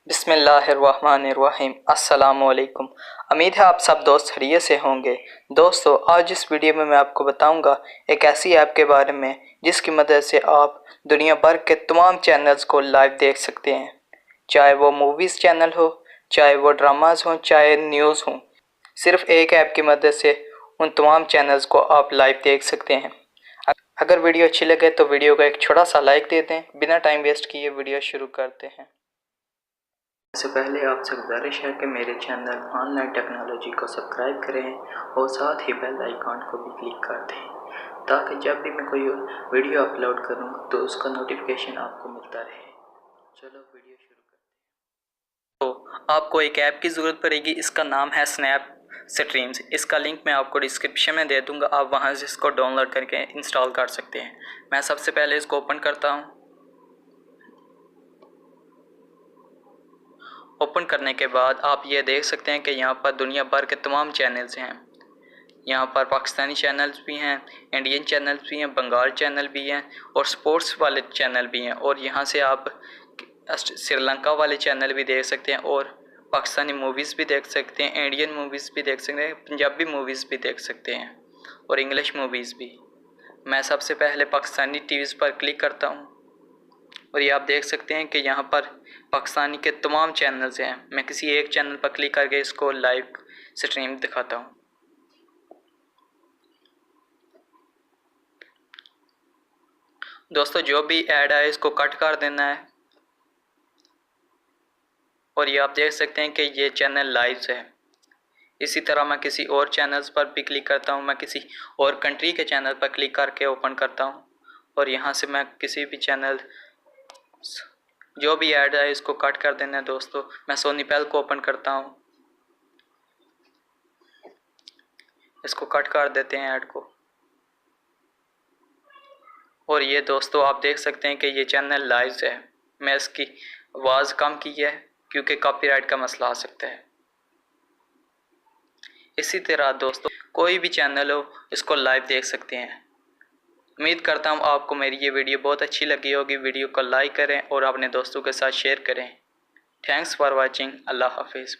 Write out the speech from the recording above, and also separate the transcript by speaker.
Speaker 1: बिस्मिल्लाहिर्रहमानिर्रहीम। अस्सलामुअलैकुम। उम्मीद है आप सब दोस्त खैरियत से होंगे। दोस्तों, आज इस वीडियो में मैं आपको बताऊंगा एक ऐसी ऐप के बारे में जिसकी मदद से आप दुनिया भर के तमाम चैनल्स को लाइव देख सकते हैं। चाहे वो मूवीज़ चैनल हो, चाहे वो ड्रामाज हों, चाहे न्यूज़ हों। सिर्फ एक ऐप की मदद से उन तमाम चैनल्स को आप लाइव देख सकते हैं। अगर वीडियो अच्छी लगे तो वीडियो को एक छोटा सा लाइक दे दें। बिना टाइम वेस्ट किए वीडियो शुरू करते हैं। इससे पहले आपसे गुजारिश है कि मेरे चैनल ऑनलाइन टेक्नोलॉजी को सब्सक्राइब करें और साथ ही बेल आइकॉन को भी क्लिक कर दें ताकि जब भी मैं कोई वीडियो अपलोड करूं तो उसका नोटिफिकेशन आपको मिलता रहे। चलो वीडियो शुरू करते हैं। तो आपको एक ऐप की ज़रूरत पड़ेगी। इसका नाम है स्नैप स्ट्रीम्स। इसका लिंक मैं आपको डिस्क्रिप्शन में दे दूँगा। आप वहाँ से इसको डाउनलोड करके इंस्टॉल कर सकते हैं। मैं सबसे पहले इसको ओपन करता हूँ। ओपन करने के बाद आप ये देख सकते हैं कि यहाँ पर दुनिया भर के तमाम चैनल्स हैं। यहाँ पर पाकिस्तानी चैनल्स भी हैं, इंडियन चैनल्स भी हैं, बंगाल चैनल भी हैं और स्पोर्ट्स वाले चैनल भी हैं। और यहाँ से आप श्रीलंका वाले चैनल भी देख सकते हैं और पाकिस्तानी मूवीज़ भी देख सकते हैं, इंडियन मूवीज़ भी देख सकते हैं, पंजाबी मूवीज़ भी देख सकते हैं और इंग्लिश मूवीज़ भी। मैं सबसे पहले पाकिस्तानी टीवीज़ पर क्लिक करता हूँ और ये आप देख सकते हैं कि यहाँ पर पाकिस्तानी के तमाम चैनल्स हैं। मैं किसी एक चैनल पर क्लिक करके इसको लाइव स्ट्रीम दिखाता हूँ। दोस्तों, जो भी ऐड आए इसको कट कर देना है और ये आप देख सकते हैं कि ये चैनल लाइव है। इसी तरह मैं किसी और चैनल्स पर भी क्लिक करता हूँ। मैं किसी और कंट्री के चैनल पर क्लिक करके ओपन करता हूँ और यहाँ से मैं किसी भी चैनल जो भी ऐड है इसको कट कर देना है। दोस्तों, मैं सोनी पेल को ओपन करता हूँ, इसको कट कर देते हैं ऐड को। और ये दोस्तों आप देख सकते हैं कि ये चैनल लाइव है। मैं इसकी आवाज़ कम की है क्योंकि कॉपीराइट का मसला आ सकता है। इसी तरह दोस्तों कोई भी चैनल हो इसको लाइव देख सकते हैं। उम्मीद करता हूँ आपको मेरी ये वीडियो बहुत अच्छी लगी होगी। वीडियो को लाइक करें और अपने दोस्तों के साथ शेयर करें। Thanks for watching. अल्लाह हाफिज़।